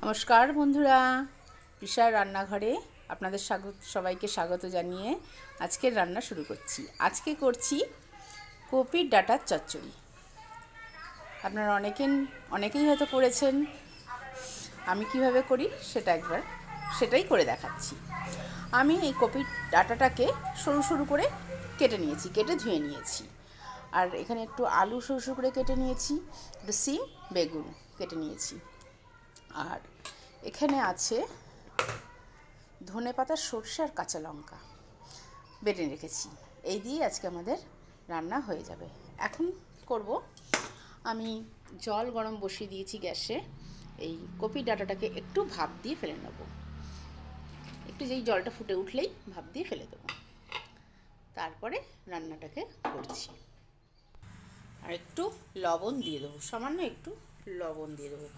নমস্কার বন্ধুরা, পিসার রান্নাঘরে আপনাদের সবাইকে স্বাগত জানিয়ে আজকের রান্না শুরু করছি। আজকে করছি কপির ডাঁটার চচ্চড়ি। আপনারা অনেকেই হয়তো করেছেন। আমি কিভাবে করি সেটাই করে দেখাচ্ছি। আমি এই কপির ডাঁটাটাকে সরু সরু করে কেটে ধুয়ে নিয়েছি। আর এখানে একটু আলু সরু সরু করে কেটে নিয়েছি, একটু সিম বেগুন কেটে নিয়েছি। আর এখানে আছে ধনেপাতা, সরষে আর কাঁচা লঙ্কা বেটে রেখেছি। এই দিয়ে আজকে আমাদের রান্না হয়ে যাবে। এখন করব, আমি জল গরম বসিয়ে দিয়েছি গ্যাসে। এই কপির ডাঁটাটাকে একটু ভাপ দিয়ে ফেলে নেব। একটু যেই জলটা ফুটে উঠলেই ভাপ দিয়ে ফেলে দেবো। তারপরে রান্নাটাকে করছি। আর একটু লবণ দিয়ে দেবো, সামান্য একটু লবণ দিয়ে দেবো,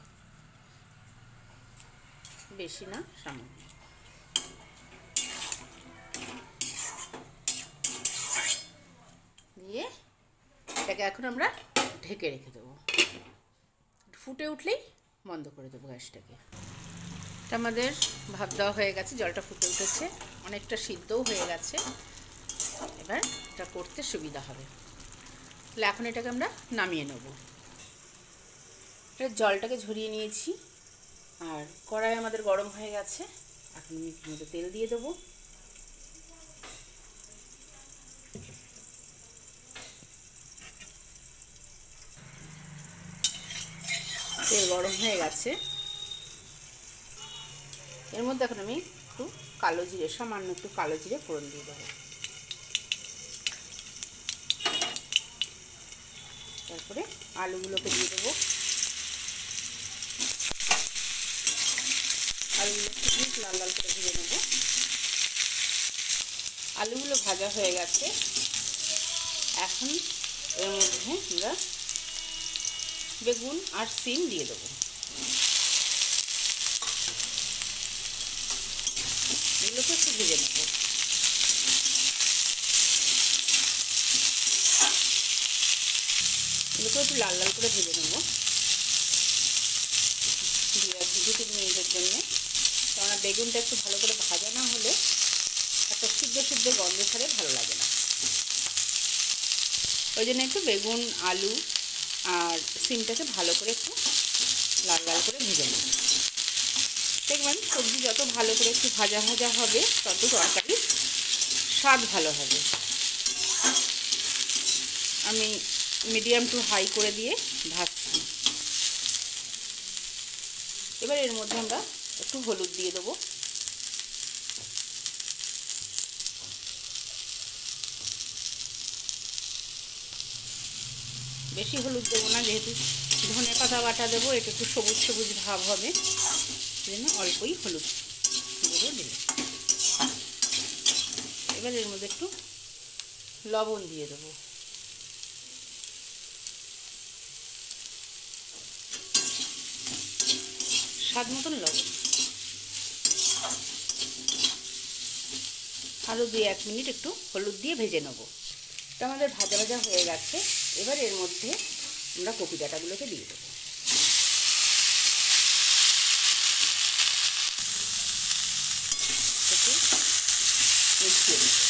বেশি না, সামান্য। দিয়ে এটাকে এখন আমরা ঢেকে রেখে দেবো। ফুটে উঠলেই বন্ধ করে দেবো গ্যাসটাকে। এটা আমাদের ভাত দেওয়া হয়ে গেছে, জলটা ফুটে উঠেছে, অনেকটা সিদ্ধও হয়ে গেছে। এবার এটা করতে সুবিধা হবে। তাহলে এখন এটাকে আমরা নামিয়ে নেব। এটা জলটাকে ঝরিয়ে নিয়েছি, আর কড়াই আমাদের গরম হয়ে গেছে। এখন মধ্যে তেল দিয়ে দেবো। তেল গরম হয়ে গেছে, এর মধ্যে এখন আমি একটু সামান্য একটু কালো জিরে ফোড়ন দিয়ে দেবো। তারপরে আলুগুলোকে দিয়ে দেবো। আলুগুলো একটু লাল লাল করে ভেজে নেব। আলুগুলো ভাজা হয়ে গেছে। এখন এর মধ্যে আমরা বেগুন আর সিম দিয়ে দেবো। এগুলোকে একটু ভেজে নেব। এগুলোকে একটু লাল লাল করে ভেজে নেব 2-3 মিনিটের জন্যে। কেননা বেগুনটা একটু ভালো করে ভাজা না হলে একটা সিদ্ধ গন্ধ ছাড়ে, ভালো লাগে না। ওই জন্য একটু বেগুন, আলু আর সিমটাকে ভালো করে একটু লাল লাল করে ভেজে নেব। দেখবেন সবজি যত ভালো করে একটু ভাজা ভাজা হবে, তত তরকারির স্বাদ ভালো হবে। আমি মিডিয়াম টু হাই করে দিয়ে ভাজছি। এবার এর মধ্যে আমরা একটু হলুদ দিয়ে দেবো। বেশি হলুদ দেবো না, যেহেতু ধনেপাতা বাটা দেবো, এটা একটু সবুজ সবুজ ভাব হবে, জন্য অল্পই হলুদ গুঁড়ো দেবো। এবার এর মধ্যে একটু লবণ দিয়ে দেবো। স্বাদ মতন লবণ। আরও 2-1 মিনিট একটু হলুদ দিয়ে ভেজে নেব। এটা আমাদের ভাজা ভাজা হয়ে গেছে। এবার এর মধ্যে আমরা কপি ডাঁটাগুলোকে দিয়ে দেবো। মিশিয়ে দেবো।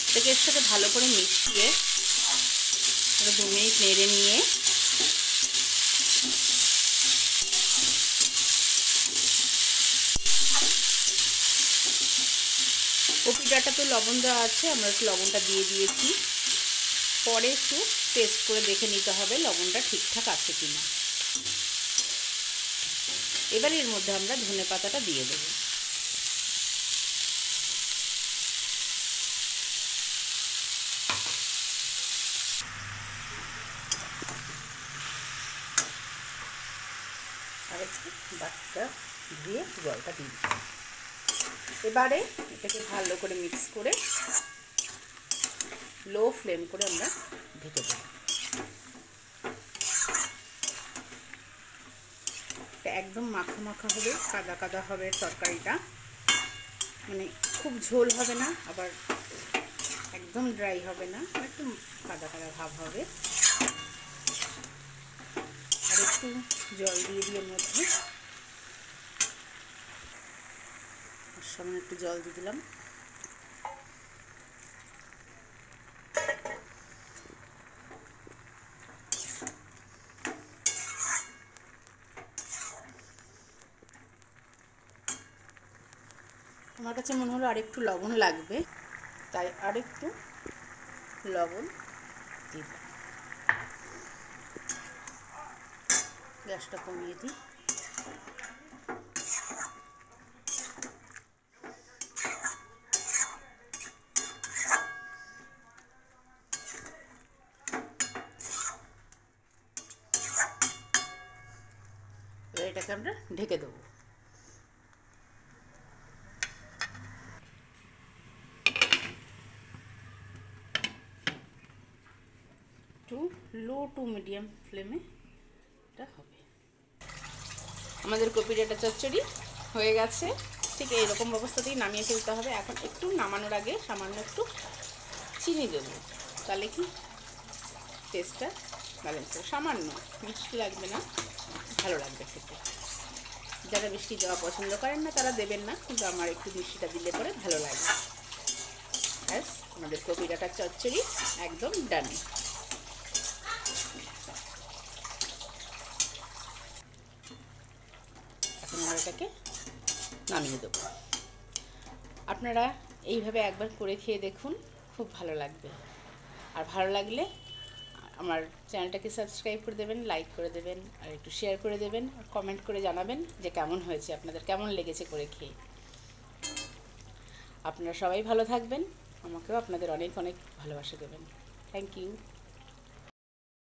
এটাকে এর সাথে ভালো করে মিশিয়ে 2 মিনিট নেড়ে নিয়ে কপি ডাঁটা তো লবণ দেওয়া আছে, আমরা একটু লবণটা দিয়ে দিয়েছি। পরে একটু টেস্ট করে দেখে নিতে হবে লবণটা ঠিকঠাক আছে কিনা। এবার এর মধ্যে আমরা ধনেপাতাটা দিয়ে দেবো। আর একটু বাটিটা ধুয়ে জলটা দিয়ে দিই। এবারে এটাকে ভালো করে মিক্স করে লো ফ্লেম করে আমরা ঢেকে দেব। একদম মাখা মাখা হবে, কাদা কাদা হবে তরকারিটা, মানে খুব ঝোল হবে না, আবার একদম একদম ড্রাই হবে না, একটু কাদা কাদা ভাব হবে। আর একটু জল দিয়ে দিয়ে এর মধ্যে সামান্য একটু জল দিয়ে দিলাম। আমার কাছে মনে হলো আরেকটু লবণ লাগবে, তাই আরেকটু লবণ দিই। গ্যাসটা কমিয়ে দিই। এবার এটাকে আমরা ঢেকে দেবো। টু লো টু মিডিয়াম ফ্লেমে এটা হবে। আমাদের কপি ডাঁটা চচ্চড়ি হয়ে গেছে। ঠিক এইরকম অবস্থাতেই নামিয়ে ফেলতে হবে। এখন একটু নামানোর আগে সামান্য একটু চিনি দেবো, তাহলে কি টেস্টটা ব্যালেন্স হবে। সামান্য, মিষ্টি লাগবে না, ভালো লাগবে খেতে। যারা মিষ্টি দেওয়া পছন্দ করেন না তারা দেবেন না, কিন্তু আমার একটু মিষ্টিটা দিলে পরে ভালো লাগে। ব্যাস, আমাদের কপি ডাঁটার চচ্চড়ি একদম ডান। এখন আমরা এটাকে নামিয়ে দেবো। আপনারা এইভাবে একবার করে খেয়ে দেখুন, খুব ভালো লাগবে। আর ভালো লাগলে আমার চ্যানেলটাকে সাবস্ক্রাইব করে দেবেন, লাইক করে দেবেন, আর একটু শেয়ার করে দেবেন, আর কমেন্ট করে জানাবেন যে কেমন হয়েছে, আপনাদের কেমন লেগেছে করে খেয়ে। আপনারা সবাই ভালো থাকবেন, আমাকেও আপনাদের অনেক অনেক ভালোবাসা দেবেন। Thank you.